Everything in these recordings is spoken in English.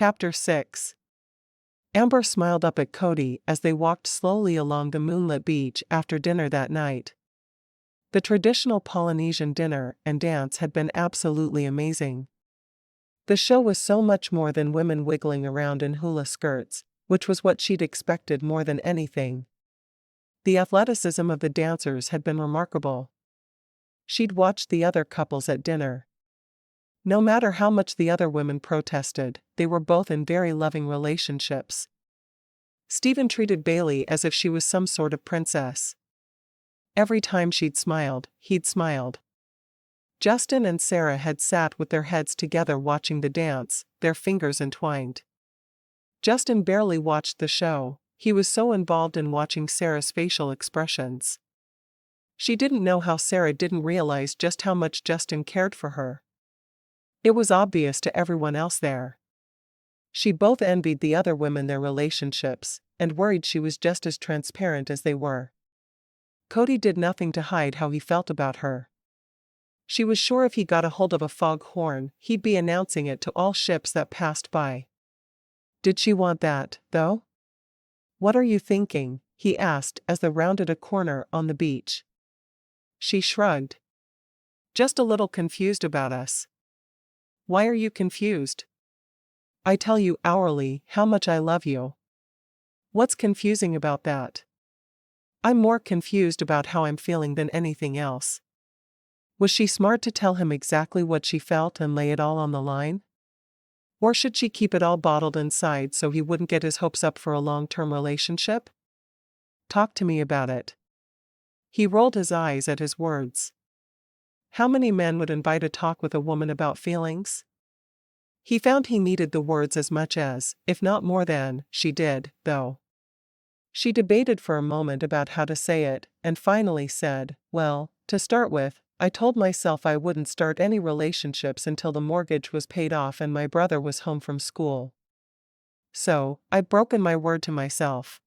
Chapter 6. Amber smiled up at Cody as they walked slowly along the moonlit beach after dinner that night. The traditional Polynesian dinner and dance had been absolutely amazing. The show was so much more than women wiggling around in hula skirts, which was what she'd expected more than anything. The athleticism of the dancers had been remarkable. She'd watched the other couples at dinner. No matter how much the other women protested, they were both in very loving relationships. Stephen treated Bailey as if she was some sort of princess. Every time she'd smiled, he'd smiled. Justin and Sarah had sat with their heads together watching the dance, their fingers entwined. Justin barely watched the show, he was so involved in watching Sarah's facial expressions. She didn't know how Sarah didn't realize just how much Justin cared for her. It was obvious to everyone else there. She both envied the other women their relationships, and worried she was just as transparent as they were. Cody did nothing to hide how he felt about her. She was sure if he got a hold of a foghorn, he'd be announcing it to all ships that passed by. Did she want that, though? "What are you thinking?" he asked as they rounded a corner on the beach. She shrugged. "Just a little confused about us." "Why are you confused?" "I tell you hourly how much I love you." "What's confusing about that?" "I'm more confused about how I'm feeling than anything else." Was she smart to tell him exactly what she felt and lay it all on the line? Or should she keep it all bottled inside so he wouldn't get his hopes up for a long-term relationship? "Talk to me about it." He rolled his eyes at his words. How many men would invite a talk with a woman about feelings? He found he needed the words as much as, if not more than, she did, though. She debated for a moment about how to say it, and finally said, "Well, to start with, I told myself I wouldn't start any relationships until the mortgage was paid off and my brother was home from school. So, I've broken my word to myself.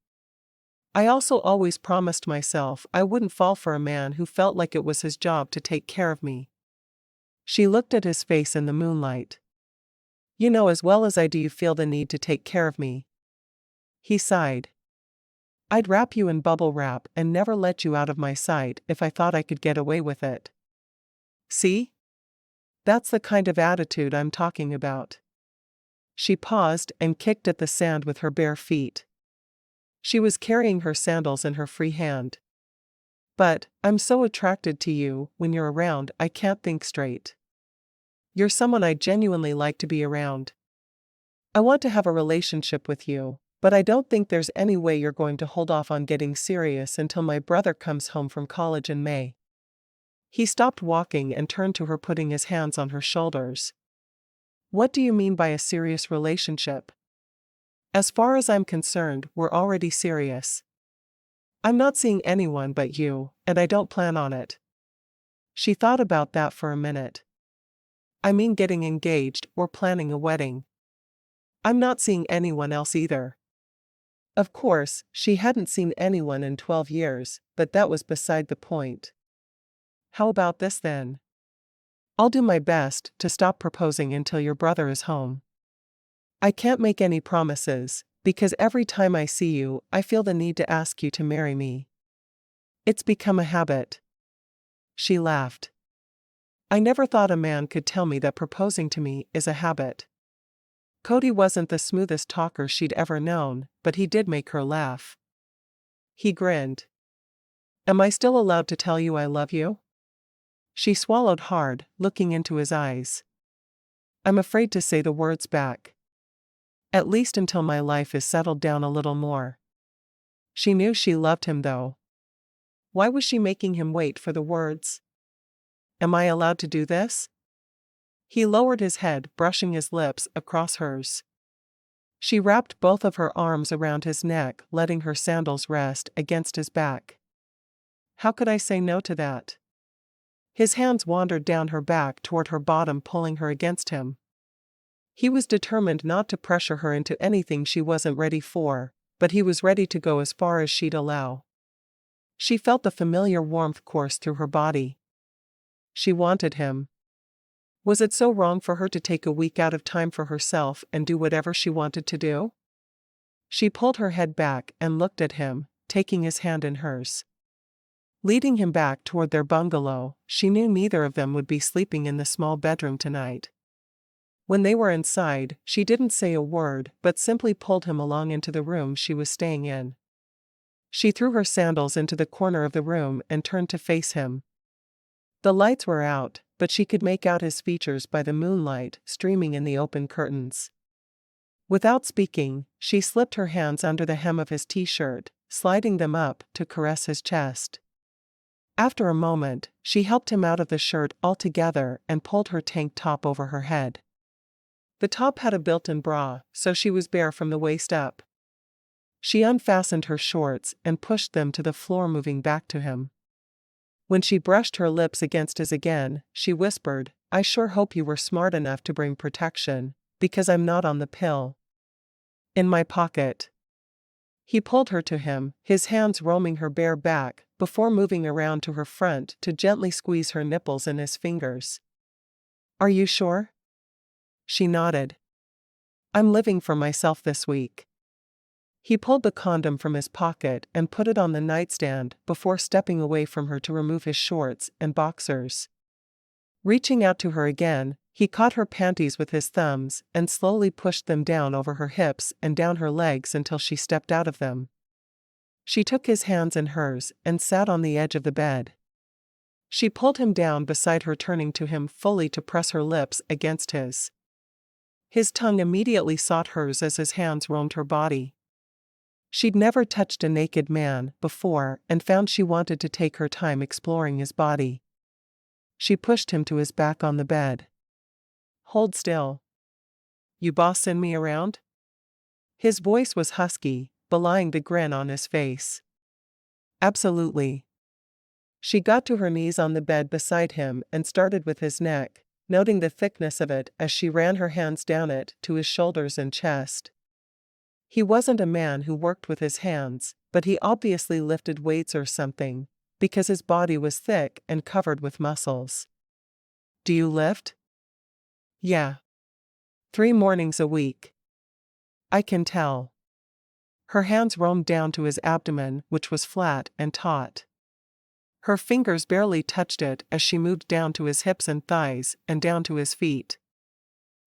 I also always promised myself I wouldn't fall for a man who felt like it was his job to take care of me." She looked at his face in the moonlight. "You know as well as I do you feel the need to take care of me." He sighed. "I'd wrap you in bubble wrap and never let you out of my sight if I thought I could get away with it. See? That's the kind of attitude I'm talking about." She paused and kicked at the sand with her bare feet. She was carrying her sandals in her free hand. "But, I'm so attracted to you, when you're around I can't think straight. You're someone I genuinely like to be around. I want to have a relationship with you, but I don't think there's any way you're going to hold off on getting serious until my brother comes home from college in May." He stopped walking and turned to her, putting his hands on her shoulders. "What do you mean by a serious relationship?" "As far as I'm concerned, we're already serious. I'm not seeing anyone but you, and I don't plan on it." She thought about that for a minute. "I mean getting engaged or planning a wedding. I'm not seeing anyone else either." Of course, she hadn't seen anyone in 12 years, but that was beside the point. "How about this then? I'll do my best to stop proposing until your brother is home. I can't make any promises, because every time I see you, I feel the need to ask you to marry me. It's become a habit." She laughed. "I never thought a man could tell me that proposing to me is a habit." Cody wasn't the smoothest talker she'd ever known, but he did make her laugh. He grinned. "Am I still allowed to tell you I love you?" She swallowed hard, looking into his eyes. "I'm afraid to say the words back. At least until my life is settled down a little more." She knew she loved him though. Why was she making him wait for the words? "Am I allowed to do this?" He lowered his head, brushing his lips across hers. She wrapped both of her arms around his neck, letting her sandals rest against his back. "How could I say no to that?" His hands wandered down her back toward her bottom, pulling her against him. He was determined not to pressure her into anything she wasn't ready for, but he was ready to go as far as she'd allow. She felt the familiar warmth course through her body. She wanted him. Was it so wrong for her to take a week out of time for herself and do whatever she wanted to do? She pulled her head back and looked at him, taking his hand in hers. Leading him back toward their bungalow, she knew neither of them would be sleeping in the small bedroom tonight. When they were inside, she didn't say a word but simply pulled him along into the room she was staying in. She threw her sandals into the corner of the room and turned to face him. The lights were out, but she could make out his features by the moonlight streaming in the open curtains. Without speaking, she slipped her hands under the hem of his t-shirt, sliding them up to caress his chest. After a moment, she helped him out of the shirt altogether and pulled her tank top over her head. The top had a built-in bra, so she was bare from the waist up. She unfastened her shorts and pushed them to the floor, moving back to him. When she brushed her lips against his again, she whispered, "I sure hope you were smart enough to bring protection, because I'm not on the pill." "In my pocket." He pulled her to him, his hands roaming her bare back, before moving around to her front to gently squeeze her nipples in his fingers. "Are you sure?" She nodded. "I'm living for myself this week." He pulled the condom from his pocket and put it on the nightstand before stepping away from her to remove his shorts and boxers. Reaching out to her again, he caught her panties with his thumbs and slowly pushed them down over her hips and down her legs until she stepped out of them. She took his hands in hers and sat on the edge of the bed. She pulled him down beside her, turning to him fully to press her lips against his. His tongue immediately sought hers as his hands roamed her body. She'd never touched a naked man before and found she wanted to take her time exploring his body. She pushed him to his back on the bed. "Hold still. You bossing me around?" His voice was husky, belying the grin on his face. "Absolutely." She got to her knees on the bed beside him and started with his neck, noting the thickness of it as she ran her hands down it to his shoulders and chest. He wasn't a man who worked with his hands, but he obviously lifted weights or something, because his body was thick and covered with muscles. "Do you lift?" "Yeah. 3 mornings a week." "I can tell." Her hands roamed down to his abdomen, which was flat and taut. Her fingers barely touched it as she moved down to his hips and thighs and down to his feet.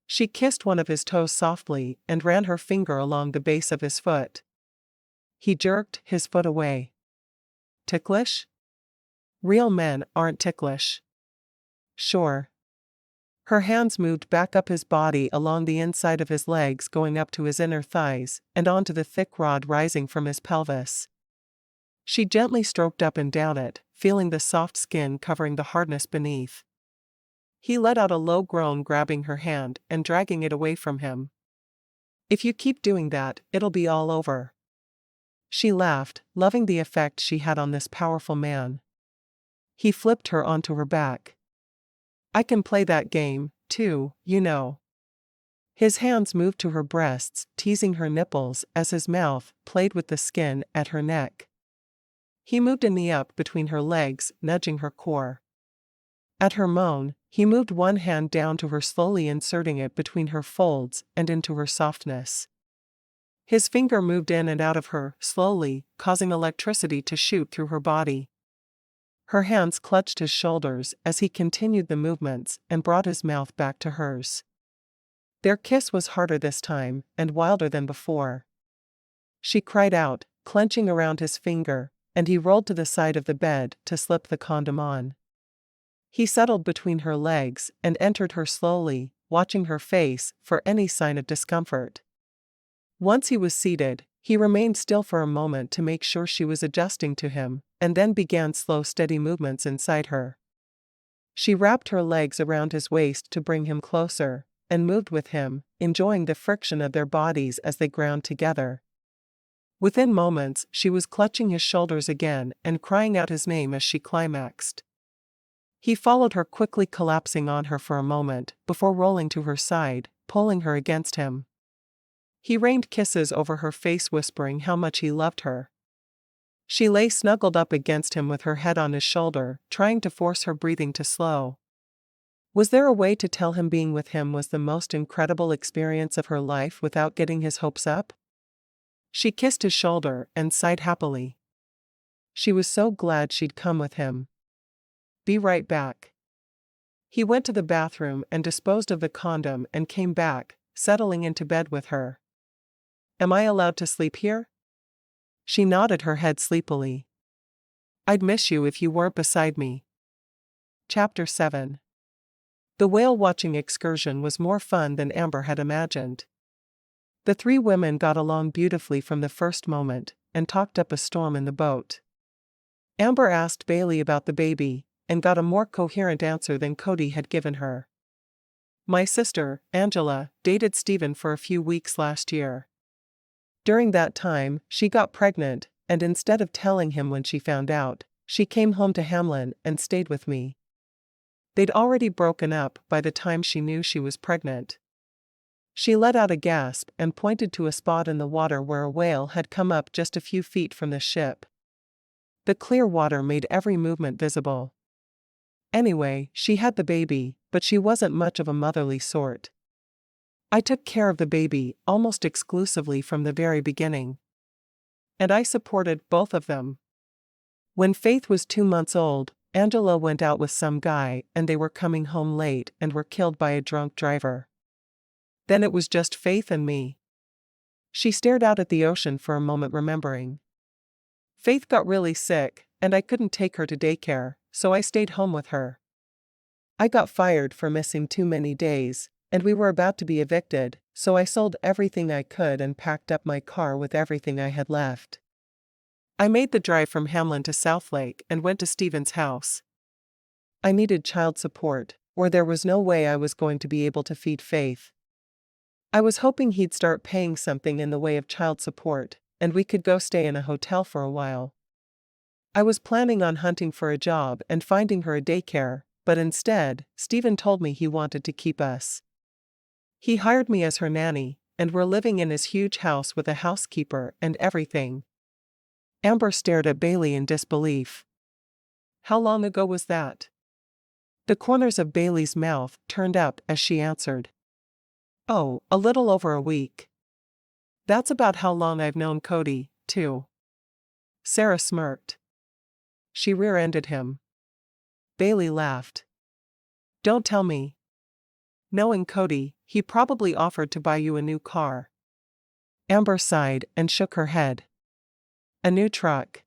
She kissed one of his toes softly and ran her finger along the base of his foot. He jerked his foot away. "Ticklish?" "Real men aren't ticklish." "Sure." Her hands moved back up his body along the inside of his legs, going up to his inner thighs and onto the thick rod rising from his pelvis. She gently stroked up and down it, feeling the soft skin covering the hardness beneath. He let out a low groan, grabbing her hand and dragging it away from him. "If you keep doing that, it'll be all over." She laughed, loving the effect she had on this powerful man. He flipped her onto her back. "I can play that game, too, you know." His hands moved to her breasts, teasing her nipples as his mouth played with the skin at her neck. He moved a knee up between her legs, nudging her core. At her moan, he moved one hand down to her, slowly inserting it between her folds and into her softness. His finger moved in and out of her, slowly, causing electricity to shoot through her body. Her hands clutched his shoulders as he continued the movements and brought his mouth back to hers. Their kiss was harder this time, and wilder than before. She cried out, clenching around his finger, and he rolled to the side of the bed to slip the condom on. He settled between her legs and entered her slowly, watching her face for any sign of discomfort. Once he was seated, he remained still for a moment to make sure she was adjusting to him, and then began slow, steady movements inside her. She wrapped her legs around his waist to bring him closer, and moved with him, enjoying the friction of their bodies as they ground together. Within moments, she was clutching his shoulders again and crying out his name as she climaxed. He followed her, quickly collapsing on her for a moment before rolling to her side, pulling her against him. He rained kisses over her face, whispering how much he loved her. She lay snuggled up against him with her head on his shoulder, trying to force her breathing to slow. Was there a way to tell him being with him was the most incredible experience of her life without getting his hopes up? She kissed his shoulder and sighed happily. She was so glad she'd come with him. Be right back. He went to the bathroom and disposed of the condom and came back, settling into bed with her. Am I allowed to sleep here? She nodded her head sleepily. I'd miss you if you weren't beside me. Chapter 7. The whale-watching excursion was more fun than Amber had imagined. The three women got along beautifully from the first moment, and talked up a storm in the boat. Amber asked Bailey about the baby, and got a more coherent answer than Cody had given her. My sister, Angela, dated Stephen for a few weeks last year. During that time, she got pregnant, and instead of telling him when she found out, she came home to Hamlin and stayed with me. They'd already broken up by the time she knew she was pregnant. She let out a gasp and pointed to a spot in the water where a whale had come up just a few feet from the ship. The clear water made every movement visible. Anyway, she had the baby, but she wasn't much of a motherly sort. I took care of the baby almost exclusively from the very beginning. And I supported both of them. When Faith was 2 months old, Angela went out with some guy and they were coming home late and were killed by a drunk driver. Then it was just Faith and me. She stared out at the ocean for a moment, remembering. Faith got really sick, and I couldn't take her to daycare, so I stayed home with her. I got fired for missing too many days, and we were about to be evicted, so I sold everything I could and packed up my car with everything I had left. I made the drive from Hamlin to Southlake and went to Stephen's house. I needed child support, or there was no way I was going to be able to feed Faith. I was hoping he'd start paying something in the way of child support, and we could go stay in a hotel for a while. I was planning on hunting for a job and finding her a daycare, but instead, Stephen told me he wanted to keep us. He hired me as her nanny, and we're living in his huge house with a housekeeper and everything. Amber stared at Bailey in disbelief. How long ago was that? The corners of Bailey's mouth turned up as she answered. Oh, a little over a week. That's about how long I've known Cody, too. Sarah smirked. She rear-ended him. Bailey laughed. Don't tell me. Knowing Cody, he probably offered to buy you a new car. Amber sighed and shook her head. A new truck.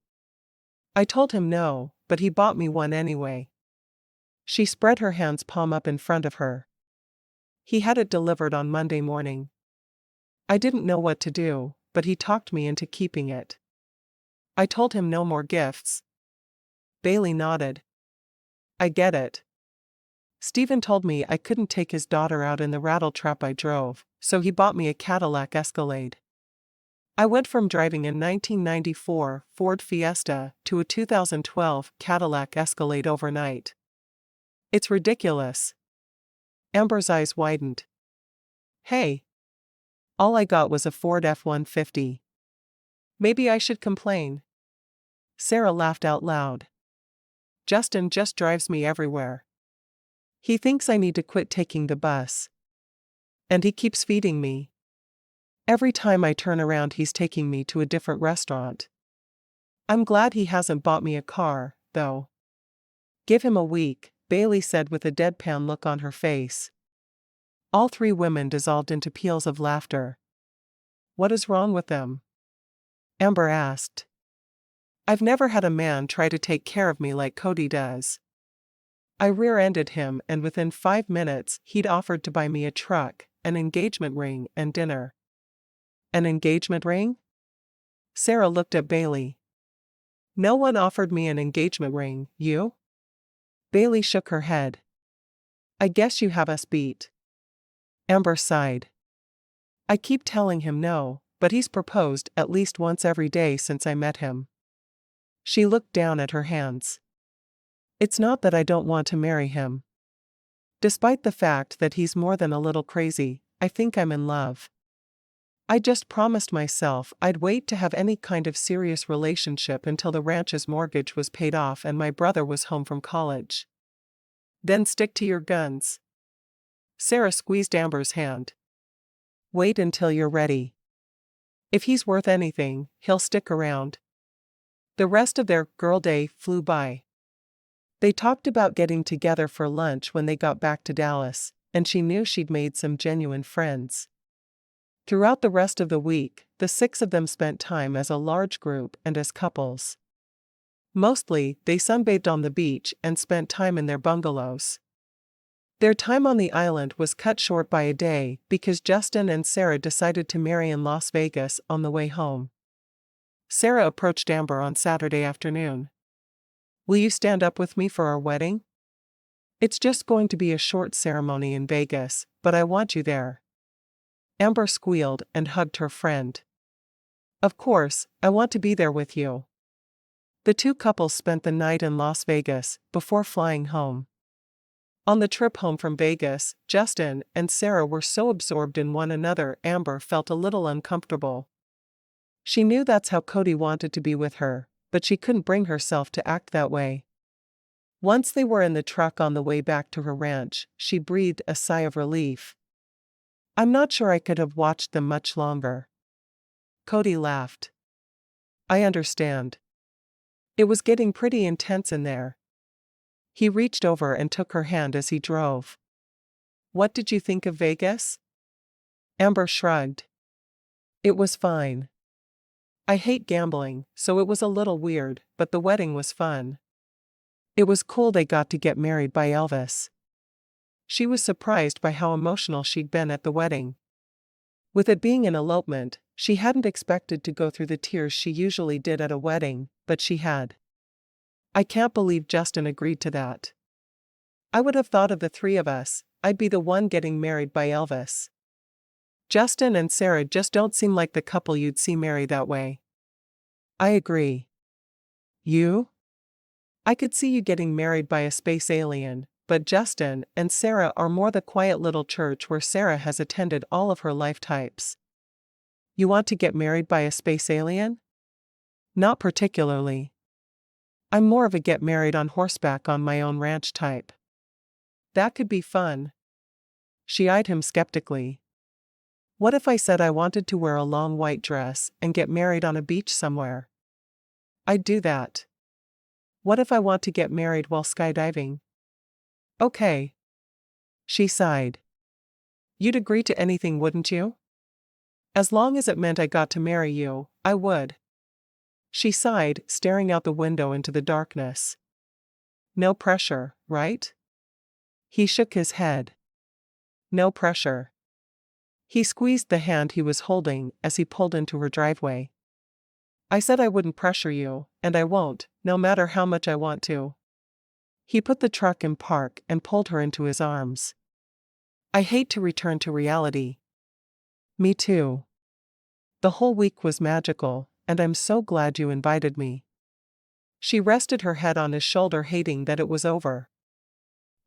I told him no, but he bought me one anyway. She spread her hands palm up in front of her. He had it delivered on Monday morning. I didn't know what to do, but he talked me into keeping it. I told him no more gifts. Bailey nodded. I get it. Stephen told me I couldn't take his daughter out in the rattletrap I drove, so he bought me a Cadillac Escalade. I went from driving a 1994 Ford Fiesta to a 2012 Cadillac Escalade overnight. It's ridiculous. Amber's eyes widened. Hey. All I got was a Ford F-150. Maybe I should complain. Sarah laughed out loud. Justin just drives me everywhere. He thinks I need to quit taking the bus. And he keeps feeding me. Every time I turn around he's taking me to a different restaurant. I'm glad he hasn't bought me a car, though. Give him a week, Bailey said with a deadpan look on her face. All three women dissolved into peals of laughter. What is wrong with them? Amber asked. I've never had a man try to take care of me like Cody does. I rear-ended him and within 5 minutes he'd offered to buy me a truck, an engagement ring and dinner. An engagement ring? Sarah looked at Bailey. No one offered me an engagement ring, you? Bailey shook her head. I guess you have us beat. Amber sighed. I keep telling him no, but he's proposed at least once every day since I met him. She looked down at her hands. It's not that I don't want to marry him. Despite the fact that he's more than a little crazy, I think I'm in love. I just promised myself I'd wait to have any kind of serious relationship until the ranch's mortgage was paid off and my brother was home from college. Then stick to your guns. Sarah squeezed Amber's hand. Wait until you're ready. If he's worth anything, he'll stick around. The rest of their girl day flew by. They talked about getting together for lunch when they got back to Dallas, and she knew she'd made some genuine friends. Throughout the rest of the week, the six of them spent time as a large group and as couples. Mostly, they sunbathed on the beach and spent time in their bungalows. Their time on the island was cut short by a day because Justin and Sarah decided to marry in Las Vegas on the way home. Sarah approached Amber on Saturday afternoon. Will you stand up with me for our wedding? It's just going to be a short ceremony in Vegas, but I want you there. Amber squealed and hugged her friend. Of course, I want to be there with you. The two couples spent the night in Las Vegas before flying home. On the trip home from Vegas, Justin and Sarah were so absorbed in one another Amber felt a little uncomfortable. She knew that's how Cody wanted to be with her, but she couldn't bring herself to act that way. Once they were in the truck on the way back to her ranch, she breathed a sigh of relief. I'm not sure I could have watched them much longer. Cody laughed. I understand. It was getting pretty intense in there. He reached over and took her hand as he drove. What did you think of Vegas? Amber shrugged. It was fine. I hate gambling, so it was a little weird, but the wedding was fun. It was cool they got to get married by Elvis. She was surprised by how emotional she'd been at the wedding. With it being an elopement, she hadn't expected to go through the tears she usually did at a wedding, but she had. I can't believe Justin agreed to that. I would have thought of the three of us, I'd be the one getting married by Elvis. Justin and Sarah just don't seem like the couple you'd see marry that way. I agree. You? I could see you getting married by a space alien, but Justin and Sarah are more the quiet little church where Sarah has attended all of her life types. You want to get married by a space alien? Not particularly. I'm more of a get married on horseback on my own ranch type. That could be fun. She eyed him skeptically. What if I said I wanted to wear a long white dress and get married on a beach somewhere? I'd do that. What if I want to get married while skydiving? Okay. She sighed. You'd agree to anything, wouldn't you? As long as it meant I got to marry you, I would. She sighed, staring out the window into the darkness. No pressure, right? He shook his head. No pressure. He squeezed the hand he was holding as he pulled into her driveway. I said I wouldn't pressure you, and I won't, no matter how much I want to. He put the truck in park and pulled her into his arms. I hate to return to reality. Me too. The whole week was magical, and I'm so glad you invited me. She rested her head on his shoulder, hating that it was over.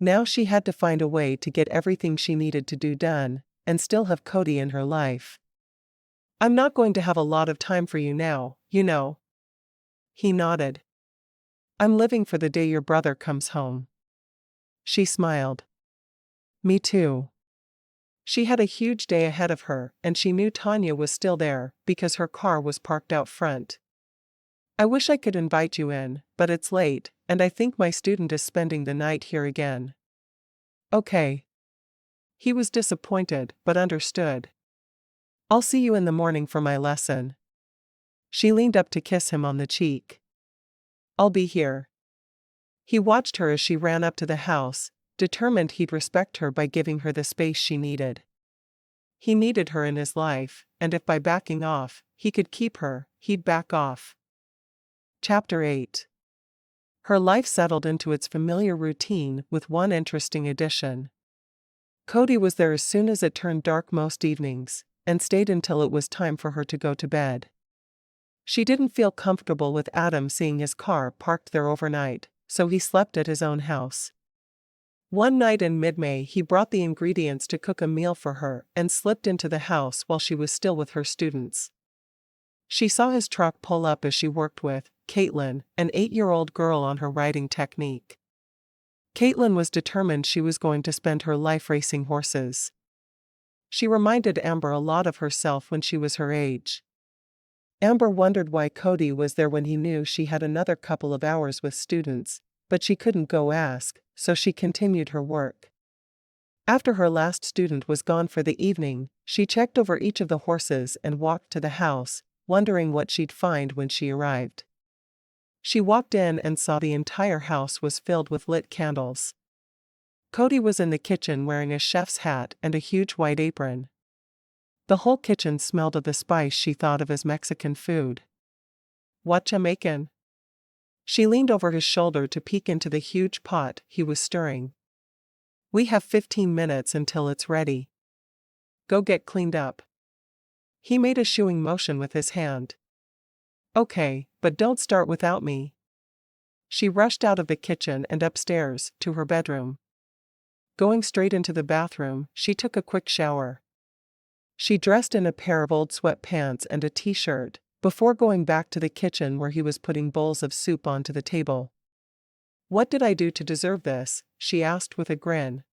Now she had to find a way to get everything she needed to do done, and still have Cody in her life. I'm not going to have a lot of time for you now, you know. He nodded. I'm living for the day your brother comes home. She smiled. Me too. She had a huge day ahead of her, and she knew Tanya was still there, because her car was parked out front. I wish I could invite you in, but it's late, and I think my student is spending the night here again. Okay. He was disappointed, but understood. I'll see you in the morning for my lesson. She leaned up to kiss him on the cheek. I'll be here. He watched her as she ran up to the house, determined he'd respect her by giving her the space she needed. He needed her in his life, and if by backing off, he could keep her, he'd back off. Chapter 8. Her life settled into its familiar routine with one interesting addition. Cody was there as soon as it turned dark most evenings, and stayed until it was time for her to go to bed. She didn't feel comfortable with Adam seeing his car parked there overnight, so he slept at his own house. One night in mid-May he brought the ingredients to cook a meal for her and slipped into the house while she was still with her students. She saw his truck pull up as she worked with Caitlin, an 8-year-old girl, on her writing technique. Caitlin was determined she was going to spend her life racing horses. She reminded Amber a lot of herself when she was her age. Amber wondered why Cody was there when he knew she had another couple of hours with students, but she couldn't go ask, so she continued her work. After her last student was gone for the evening, she checked over each of the horses and walked to the house, wondering what she'd find when she arrived. She walked in and saw the entire house was filled with lit candles. Cody was in the kitchen wearing a chef's hat and a huge white apron. The whole kitchen smelled of the spice she thought of as Mexican food. "What ya makin'?" She leaned over his shoulder to peek into the huge pot he was stirring. "We have 15 minutes until it's ready. Go get cleaned up." He made a shooing motion with his hand. "Okay, but don't start without me." She rushed out of the kitchen and upstairs to her bedroom. Going straight into the bathroom, she took a quick shower. She dressed in a pair of old sweatpants and a t-shirt, before going back to the kitchen where he was putting bowls of soup onto the table. "What did I do to deserve this?" she asked with a grin.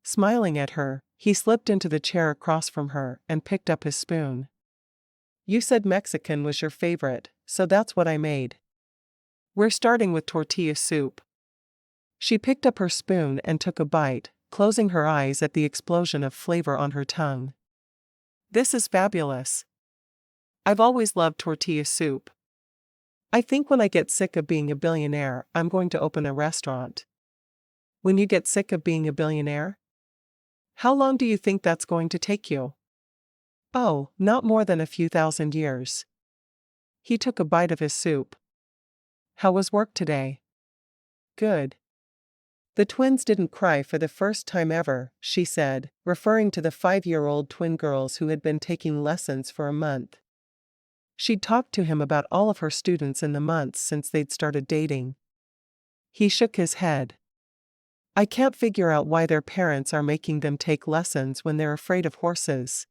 Smiling at her, he slipped into the chair across from her and picked up his spoon. "You said Mexican was your favorite, so that's what I made. We're starting with tortilla soup." She picked up her spoon and took a bite, closing her eyes at the explosion of flavor on her tongue. "This is fabulous. I've always loved tortilla soup. I think when I get sick of being a billionaire, I'm going to open a restaurant." "When you get sick of being a billionaire? How long do you think that's going to take you?" "Oh, not more than a few thousand years." He took a bite of his soup. "How was work today?" "Good." "The twins didn't cry for the first time ever," she said, referring to the 5-year-old twin girls who had been taking lessons for a month. She'd talked to him about all of her students in the months since they'd started dating. He shook his head. "I can't figure out why their parents are making them take lessons when they're afraid of horses.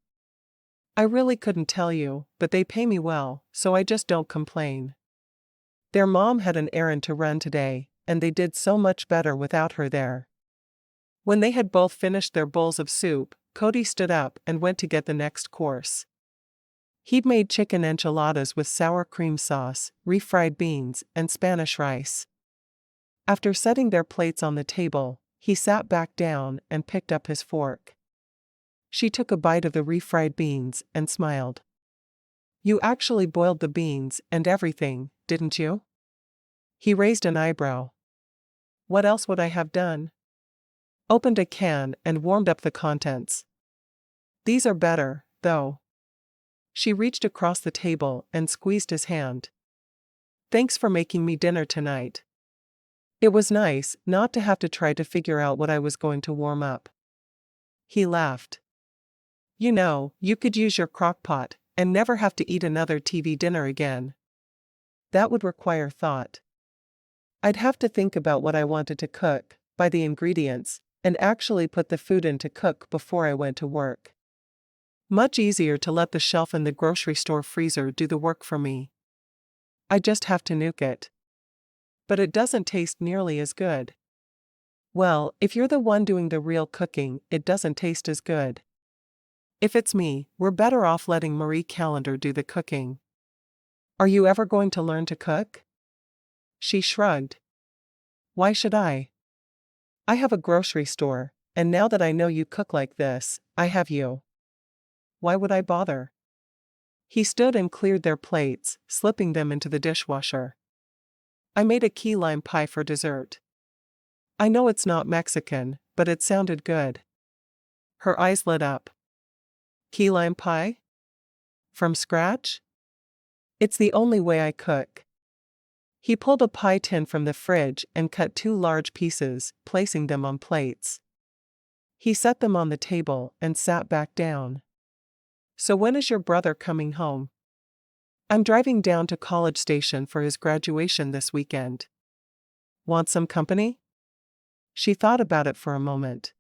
I really couldn't tell you, but they pay me well, so I just don't complain. Their mom had an errand to run today, and they did so much better without her there." When they had both finished their bowls of soup, Cody stood up and went to get the next course. He'd made chicken enchiladas with sour cream sauce, refried beans, and Spanish rice. After setting their plates on the table, he sat back down and picked up his fork. She took a bite of the refried beans and smiled. "You actually boiled the beans and everything, didn't you?" He raised an eyebrow. "What else would I have done?" Opened a can and warmed up the contents. "These are better, though." She reached across the table and squeezed his hand. "Thanks for making me dinner tonight. It was nice not to have to try to figure out what I was going to warm up." He laughed. "You know, you could use your crock pot and never have to eat another TV dinner again." "That would require thought. I'd have to think about what I wanted to cook, buy the ingredients, and actually put the food in to cook before I went to work. Much easier to let the shelf in the grocery store freezer do the work for me. I just have to nuke it. But it doesn't taste nearly as good." "Well, if you're the one doing the real cooking, it doesn't taste as good. If it's me, we're better off letting Marie Callender do the cooking." "Are you ever going to learn to cook?" She shrugged. "Why should I? I have a grocery store, and now that I know you cook like this, I have you. Why would I bother?" He stood and cleared their plates, slipping them into the dishwasher. "I made a key lime pie for dessert. I know it's not Mexican, but it sounded good." Her eyes lit up. "Key lime pie? From scratch?" "It's the only way I cook." He pulled a pie tin from the fridge and cut 2 large pieces, placing them on plates. He set them on the table and sat back down. "So when is your brother coming home?" "I'm driving down to College Station for his graduation this weekend." "Want some company?" She thought about it for a moment.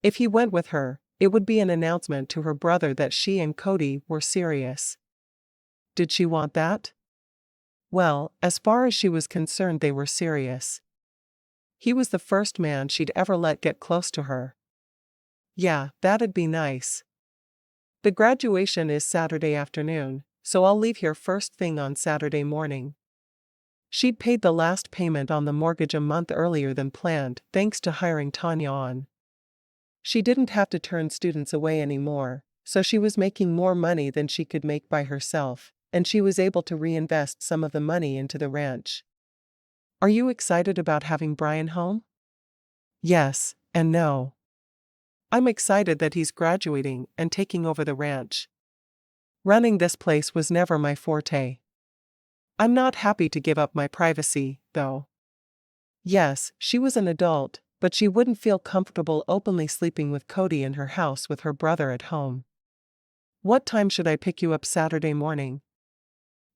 If he went with her, it would be an announcement to her brother that she and Cody were serious. Did she want that? Well, as far as she was concerned, they were serious. He was the first man she'd ever let get close to her. Yeah, that'd be nice. The graduation is Saturday afternoon, so I'll leave here first thing on Saturday morning. She'd paid the last payment on the mortgage a month earlier than planned, thanks to hiring Tanya on. She didn't have to turn students away anymore, so she was making more money than she could make by herself, and she was able to reinvest some of the money into the ranch. Are you excited about having Brian home? Yes, and no. I'm excited that he's graduating and taking over the ranch. Running this place was never my forte. I'm not happy to give up my privacy, though. Yes, she was an adult, but she wouldn't feel comfortable openly sleeping with Cody in her house with her brother at home. What time should I pick you up Saturday morning?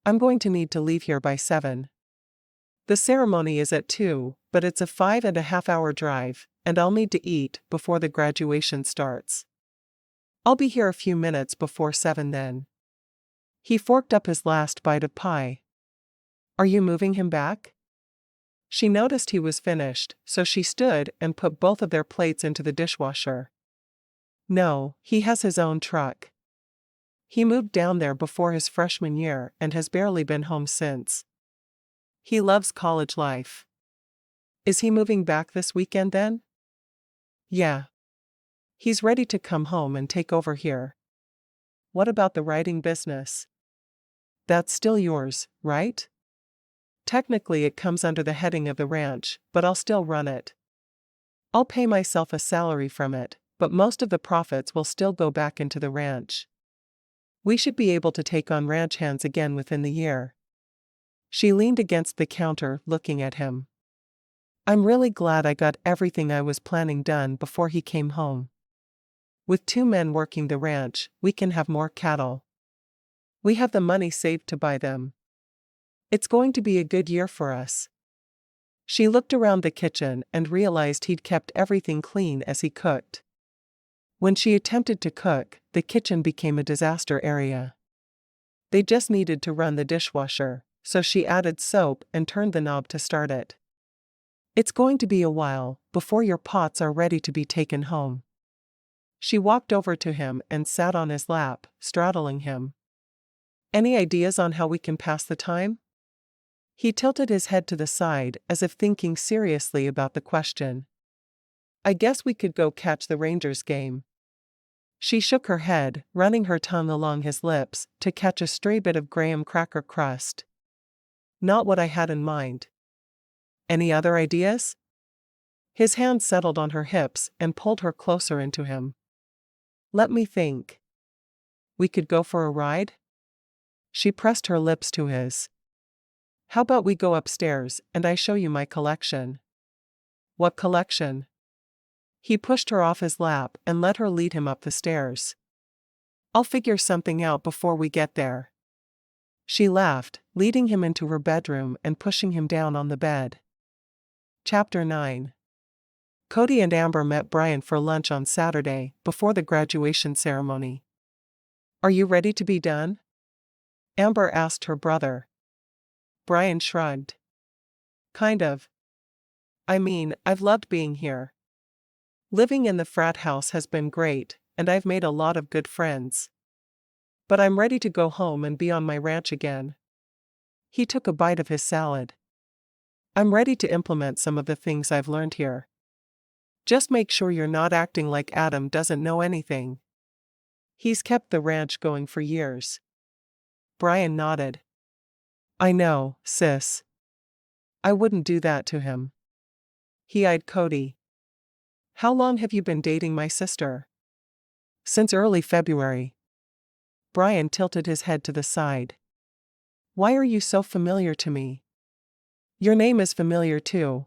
I'm going to need to leave here by 7. The ceremony is at 2, but it's a 5.5-hour drive, and I'll need to eat before the graduation starts. I'll be here a few minutes before 7 then. He forked up his last bite of pie. Are you moving him back? She noticed he was finished, so she stood and put both of their plates into the dishwasher. No, he has his own truck. He moved down there before his freshman year and has barely been home since. He loves college life. Is he moving back this weekend then? Yeah. He's ready to come home and take over here. What about the writing business? That's still yours, right? Technically it comes under the heading of the ranch, but I'll still run it. I'll pay myself a salary from it, but most of the profits will still go back into the ranch. We should be able to take on ranch hands again within the year. She leaned against the counter, looking at him. I'm really glad I got everything I was planning done before he came home. With 2 men working the ranch, we can have more cattle. We have the money saved to buy them. It's going to be a good year for us. She looked around the kitchen and realized he'd kept everything clean as he cooked. When she attempted to cook, the kitchen became a disaster area. They just needed to run the dishwasher, so she added soap and turned the knob to start it. It's going to be a while before your pots are ready to be taken home. She walked over to him and sat on his lap, straddling him. Any ideas on how we can pass the time? He tilted his head to the side as if thinking seriously about the question. I guess we could go catch the Rangers game. She shook her head, running her tongue along his lips to catch a stray bit of graham cracker crust. Not what I had in mind. Any other ideas? His hand settled on her hips and pulled her closer into him. Let me think. We could go for a ride? She pressed her lips to his. How about we go upstairs and I show you my collection? What collection? He pushed her off his lap and let her lead him up the stairs. I'll figure something out before we get there. She laughed, leading him into her bedroom and pushing him down on the bed. Chapter 9. Cody and Amber met Brian for lunch on Saturday, before the graduation ceremony. Are you ready to be done? Amber asked her brother. Brian shrugged. Kind of. I mean, I've loved being here. Living in the frat house has been great, and I've made a lot of good friends. But I'm ready to go home and be on my ranch again. He took a bite of his salad. I'm ready to implement some of the things I've learned here. Just make sure you're not acting like Adam doesn't know anything. He's kept the ranch going for years. Brian nodded. I know, sis. I wouldn't do that to him. He eyed Cody. How long have you been dating my sister? Since early February. Brian tilted his head to the side. Why are you so familiar to me? Your name is familiar too.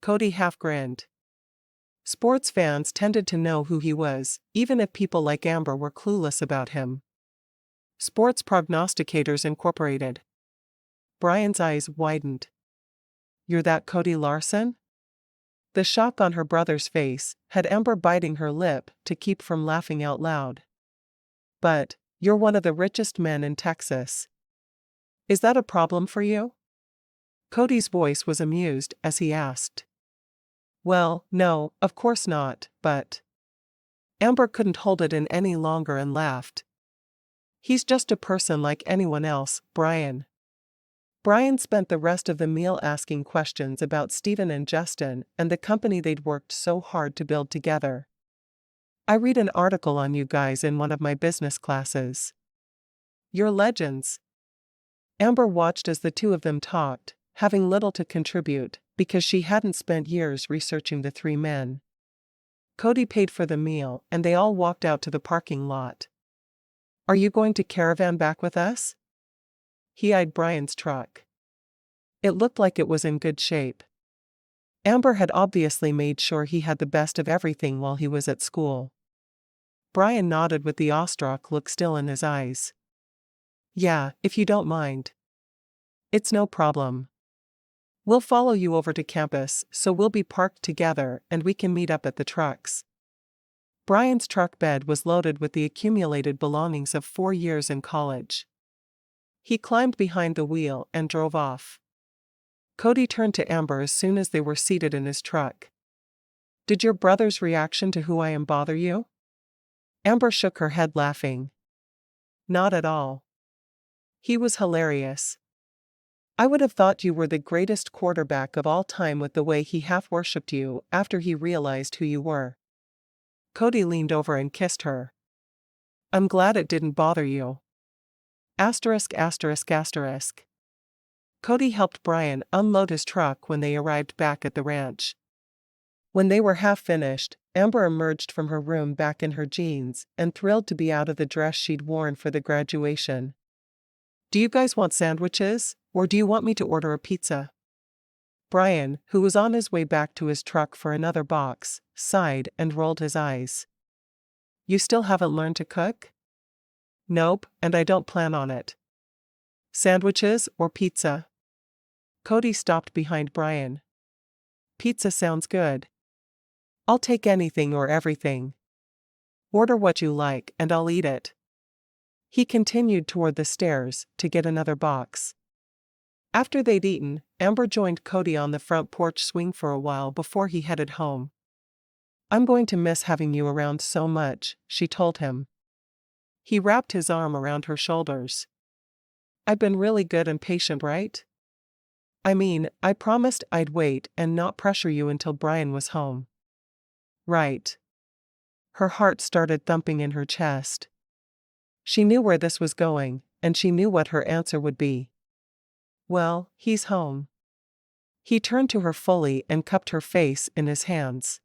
Cody half grinned. Sports fans tended to know who he was, even if people like Amber were clueless about him. Sports Prognosticators Incorporated. Brian's eyes widened. You're that Cody Larson? The shock on her brother's face had Amber biting her lip to keep from laughing out loud. But, you're one of the richest men in Texas. Is that a problem for you? Cody's voice was amused as he asked. Well, no, of course not, but. Amber couldn't hold it in any longer and laughed. He's just a person like anyone else, Brian. Brian spent the rest of the meal asking questions about Stephen and Justin and the company they'd worked so hard to build together. I read an article on you guys in one of my business classes. You're legends. Amber watched as the two of them talked, having little to contribute, because she hadn't spent years researching the three men. Cody paid for the meal and they all walked out to the parking lot. Are you going to caravan back with us? He eyed Brian's truck. It looked like it was in good shape. Amber had obviously made sure he had the best of everything while he was at school. Brian nodded with the awestruck look still in his eyes. Yeah, if you don't mind. It's no problem. We'll follow you over to campus, so we'll be parked together and we can meet up at the trucks. Brian's truck bed was loaded with the accumulated belongings of 4 years in college. He climbed behind the wheel and drove off. Cody turned to Amber as soon as they were seated in his truck. Did your brother's reaction to who I am bother you? Amber shook her head laughing. Not at all. He was hilarious. I would have thought you were the greatest quarterback of all time with the way he half-worshipped you after he realized who you were. Cody leaned over and kissed her. I'm glad it didn't bother you. Asterisk asterisk asterisk. Cody helped Brian unload his truck when they arrived back at the ranch. When they were half finished, Amber emerged from her room back in her jeans and thrilled to be out of the dress she'd worn for the graduation. Do you guys want sandwiches, or do you want me to order a pizza? Brian, who was on his way back to his truck for another box, sighed and rolled his eyes. You still haven't learned to cook? Nope, and I don't plan on it. Sandwiches or pizza? Cody stopped behind Brian. Pizza sounds good. I'll take anything or everything. Order what you like and I'll eat it. He continued toward the stairs to get another box. After they'd eaten, Amber joined Cody on the front porch swing for a while before he headed home. I'm going to miss having you around so much, she told him. He wrapped his arm around her shoulders. I've been really good and patient, right? I mean, I promised I'd wait and not pressure you until Brian was home. Right. Her heart started thumping in her chest. She knew where this was going, and she knew what her answer would be. Well, he's home. He turned to her fully and cupped her face in his hands.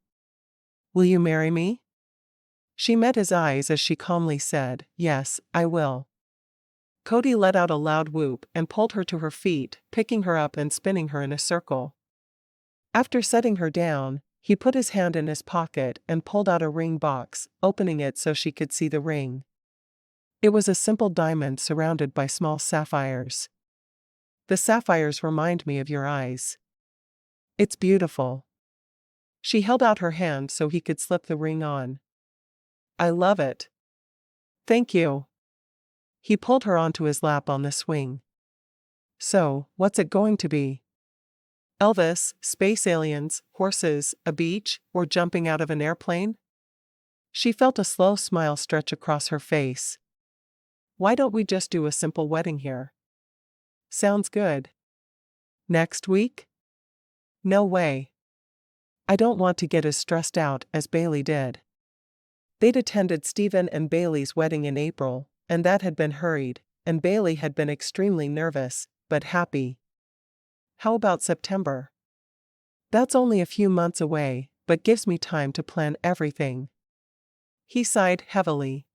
Will you marry me? She met his eyes as she calmly said, Yes, I will. Cody let out a loud whoop and pulled her to her feet, picking her up and spinning her in a circle. After setting her down, he put his hand in his pocket and pulled out a ring box, opening it so she could see the ring. It was a simple diamond surrounded by small sapphires. The sapphires remind me of your eyes. It's beautiful. She held out her hand so he could slip the ring on. I love it. Thank you. He pulled her onto his lap on the swing. So, what's it going to be? Elvis, space aliens, horses, a beach, or jumping out of an airplane? She felt a slow smile stretch across her face. Why don't we just do a simple wedding here? Sounds good. Next week? No way. I don't want to get as stressed out as Bailey did. They'd attended Stephen and Bailey's wedding in April, and that had been hurried, and Bailey had been extremely nervous, but happy. How about September? That's only a few months away, but gives me time to plan everything. He sighed heavily.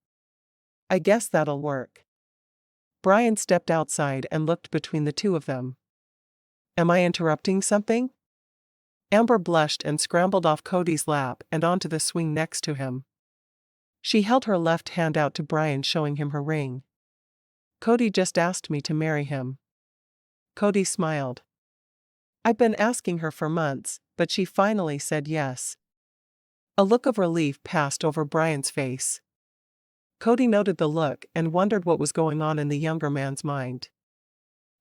I guess that'll work. Brian stepped outside and looked between the two of them. Am I interrupting something? Amber blushed and scrambled off Cody's lap and onto the swing next to him. She held her left hand out to Brian, showing him her ring. Cody just asked me to marry him. Cody smiled. I've been asking her for months, but she finally said yes. A look of relief passed over Brian's face. Cody noted the look and wondered what was going on in the younger man's mind.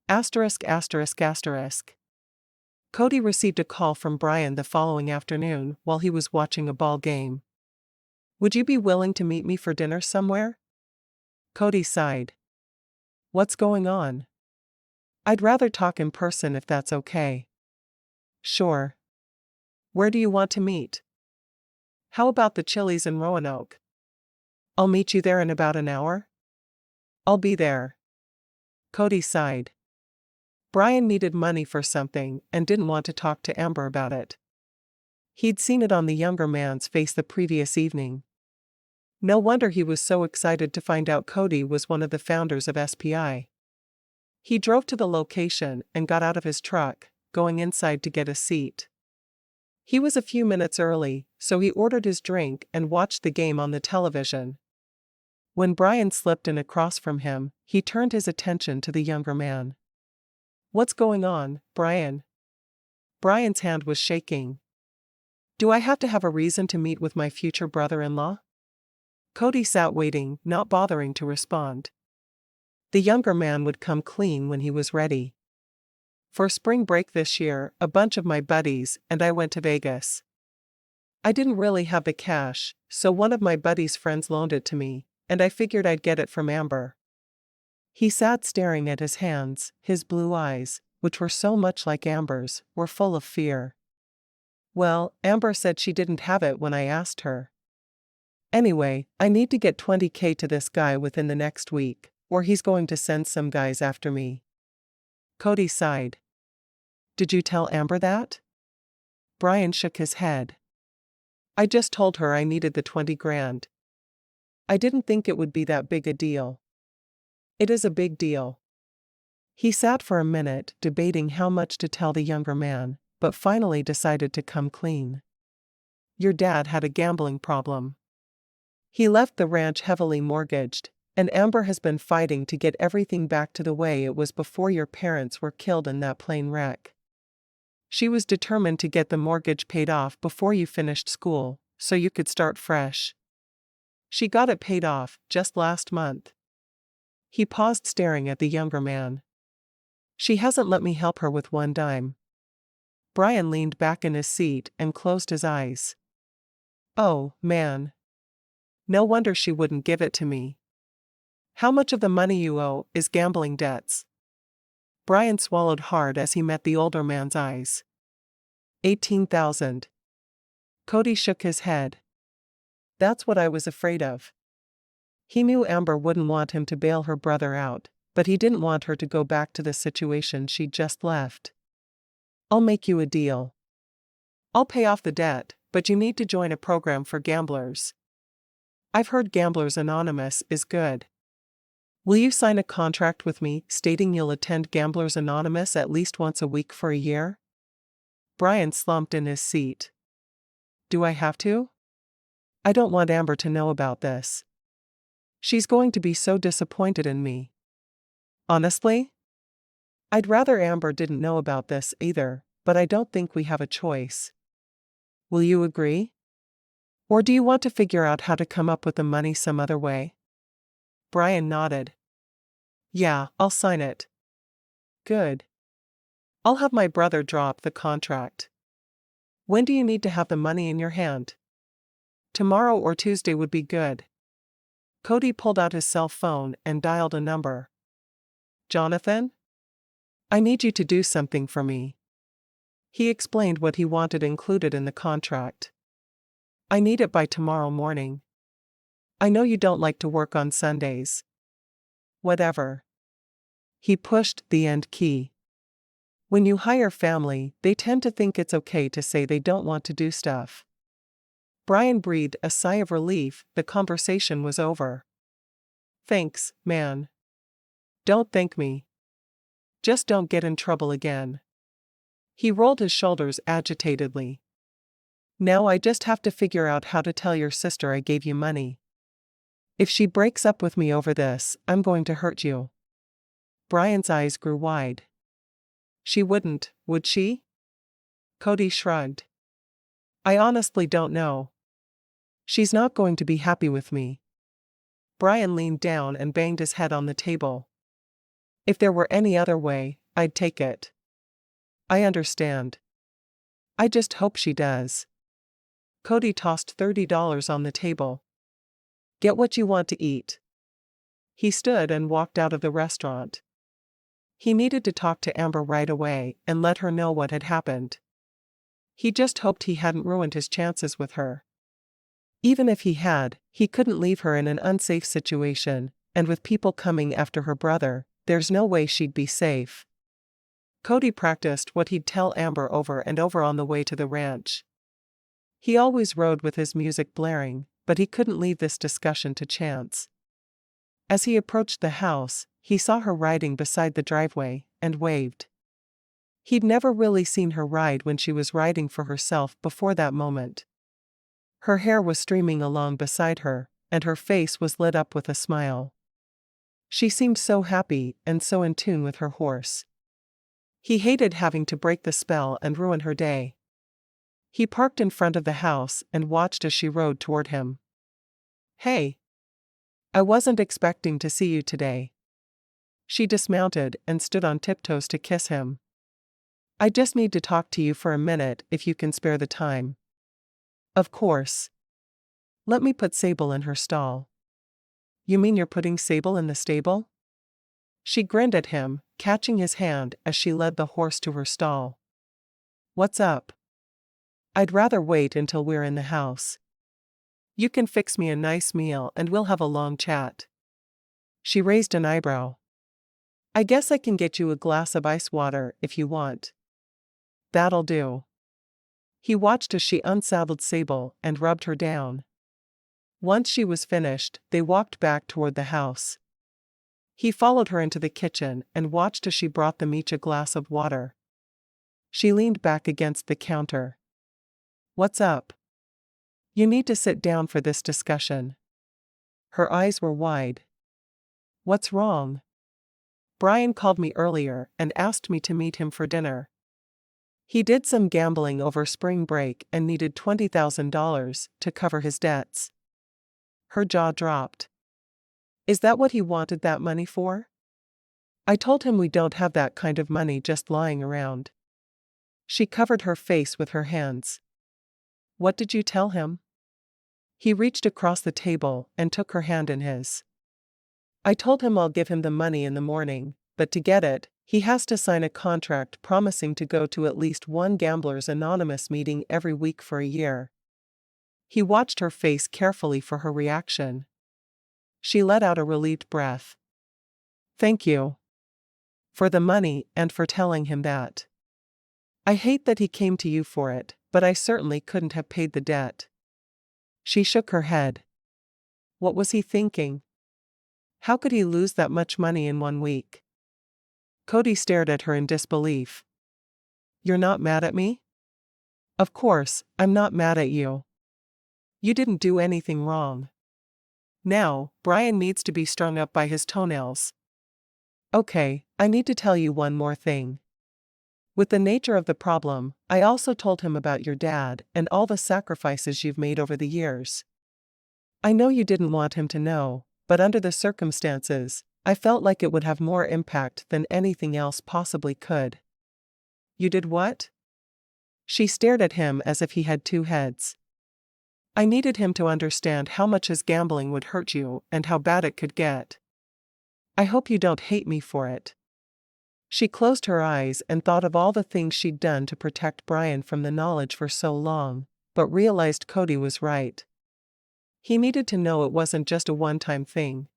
Asterisk asterisk asterisk. Cody received a call from Brian the following afternoon while he was watching a ball game. "Would you be willing to meet me for dinner somewhere?" Cody sighed. "What's going on?" "I'd rather talk in person if that's okay." "Sure. Where do you want to meet?" "How about the Chili's in Roanoke?" "I'll meet you there in about an hour." "I'll be there." Cody sighed. Brian needed money for something and didn't want to talk to Amber about it. He'd seen it on the younger man's face the previous evening. No wonder he was so excited to find out Cody was one of the founders of SPI. He drove to the location and got out of his truck, going inside to get a seat. He was a few minutes early, so he ordered his drink and watched the game on the television. When Brian slipped in across from him, he turned his attention to the younger man. "What's going on, Brian?" Brian's hand was shaking. "Do I have to have a reason to meet with my future brother-in-law?" Cody sat waiting, not bothering to respond. The younger man would come clean when he was ready. "For spring break this year, a bunch of my buddies and I went to Vegas. I didn't really have the cash, so one of my buddy's friends loaned it to me, and I figured I'd get it from Amber." He sat staring at his hands, his blue eyes, which were so much like Amber's, were full of fear. "Well, Amber said she didn't have it when I asked her. Anyway, I need to get $20K to this guy within the next week, or he's going to send some guys after me." Cody sighed. "Did you tell Amber that?" Brian shook his head. "I just told her I needed the 20 grand. I didn't think it would be that big a deal." "It is a big deal." He sat for a minute debating how much to tell the younger man, but finally decided to come clean. "Your dad had a gambling problem. He left the ranch heavily mortgaged, and Amber has been fighting to get everything back to the way it was before your parents were killed in that plane wreck. She was determined to get the mortgage paid off before you finished school, so you could start fresh. She got it paid off just last month." He paused, staring at the younger man. "She hasn't let me help her with one dime." Brian leaned back in his seat and closed his eyes. "Oh, man. No wonder she wouldn't give it to me. How much of the money you owe is gambling debts?" Brian swallowed hard as he met the older man's eyes. 18,000. Cody shook his head. "That's what I was afraid of." He knew Amber wouldn't want him to bail her brother out, but he didn't want her to go back to the situation she'd just left. "I'll make you a deal. I'll pay off the debt, but you need to join a program for gamblers. I've heard Gamblers Anonymous is good. Will you sign a contract with me stating you'll attend Gamblers Anonymous at least once a week for a year?" Brian slumped in his seat. "Do I have to? I don't want Amber to know about this. She's going to be so disappointed in me." "Honestly? I'd rather Amber didn't know about this either, but I don't think we have a choice. Will you agree? Or do you want to figure out how to come up with the money some other way?" Brian nodded. "Yeah, I'll sign it." "Good. I'll have my brother draw up the contract. When do you need to have the money in your hand?" "Tomorrow or Tuesday would be good." Cody pulled out his cell phone and dialed a number. "Jonathan? I need you to do something for me." He explained what he wanted included in the contract. "I need it by tomorrow morning. I know you don't like to work on Sundays." "Whatever." He pushed the end key. When you hire family, they tend to think it's okay to say they don't want to do stuff. Brian breathed a sigh of relief. The conversation was over. "Thanks, man. Don't thank me. Just don't get in trouble again." He rolled his shoulders agitatedly. "Now I just have to figure out how to tell your sister I gave you money. If she breaks up with me over this, I'm going to hurt you." Brian's eyes grew wide. "She wouldn't, would she?" Cody shrugged. "I honestly don't know. She's not going to be happy with me." Brian leaned down and banged his head on the table. "If there were any other way, I'd take it. I understand. I just hope she does. Cody tossed $30 on the table. Get what you want to eat. He stood and walked out of the restaurant. He needed to talk to Amber right away and let her know what had happened. He just hoped he hadn't ruined his chances with her. Even if he had, he couldn't leave her in an unsafe situation, and with people coming after her brother, there's no way she'd be safe. Cody practiced what he'd tell Amber over and over on the way to the ranch. He always rode with his music blaring, but he couldn't leave this discussion to chance. As he approached the house, he saw her riding beside the driveway, and waved. He'd never really seen her ride when she was riding for herself before that moment. Her hair was streaming along beside her, and her face was lit up with a smile. She seemed so happy and so in tune with her horse. He hated having to break the spell and ruin her day. He parked in front of the house and watched as she rode toward him. Hey! I wasn't expecting to see you today. She dismounted and stood on tiptoes to kiss him. I just need to talk to you for a minute if you can spare the time. Of course. Let me put Sable in her stall. You mean you're putting Sable in the stable? She grinned at him, catching his hand as she led the horse to her stall. What's up? I'd rather wait until we're in the house. You can fix me a nice meal and we'll have a long chat. She raised an eyebrow. I guess I can get you a glass of ice water if you want. That'll do. He watched as she unsaddled Sable and rubbed her down. Once she was finished, they walked back toward the house. He followed her into the kitchen and watched as she brought them each a glass of water. She leaned back against the counter. What's up? You need to sit down for this discussion. Her eyes were wide. What's wrong? Brian called me earlier and asked me to meet him for dinner. He did some gambling over spring break and needed $20,000 to cover his debts. Her jaw dropped. Is that what he wanted that money for? I told him we don't have that kind of money just lying around. She covered her face with her hands. What did you tell him? He reached across the table and took her hand in his. I told him I'll give him the money in the morning, but to get it, he has to sign a contract promising to go to at least one Gamblers Anonymous meeting every week for a year. He watched her face carefully for her reaction. She let out a relieved breath. Thank you. For the money and for telling him that. I hate that he came to you for it, but I certainly couldn't have paid the debt. She shook her head. What was he thinking? How could he lose that much money in 1 week? Cody stared at her in disbelief. You're not mad at me? Of course, I'm not mad at you. You didn't do anything wrong. Now, Brian needs to be strung up by his toenails. Okay, I need to tell you one more thing. With the nature of the problem, I also told him about your dad and all the sacrifices you've made over the years. I know you didn't want him to know, but under the circumstances, I felt like it would have more impact than anything else possibly could. You did what? She stared at him as if he had two heads. I needed him to understand how much his gambling would hurt you and how bad it could get. I hope you don't hate me for it. She closed her eyes and thought of all the things she'd done to protect Brian from the knowledge for so long, but realized Cody was right. He needed to know it wasn't just a one-time thing.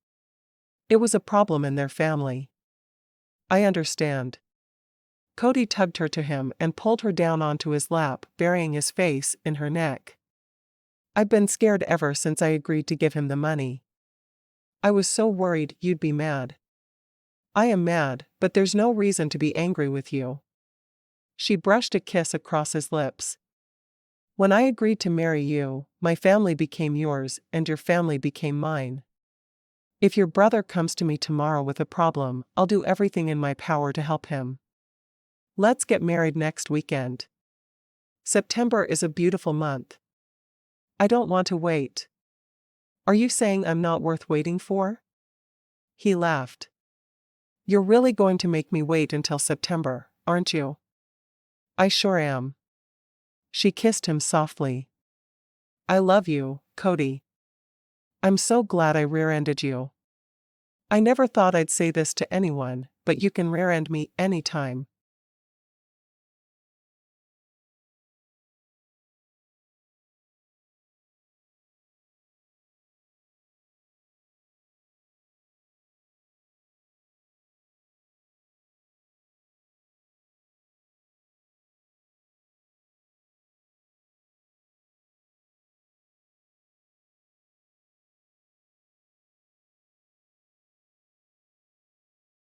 It was a problem in their family. I understand. Cody tugged her to him and pulled her down onto his lap, burying his face in her neck. I've been scared ever since I agreed to give him the money. I was so worried you'd be mad. I am mad, but there's no reason to be angry with you. She brushed a kiss across his lips. When I agreed to marry you, my family became yours and your family became mine. If your brother comes to me tomorrow with a problem, I'll do everything in my power to help him. Let's get married next weekend. September is a beautiful month. I don't want to wait. Are you saying I'm not worth waiting for? He laughed. You're really going to make me wait until September, aren't you? I sure am. She kissed him softly. I love you, Cody. I'm so glad I rear-ended you. I never thought I'd say this to anyone, but you can rear-end me anytime.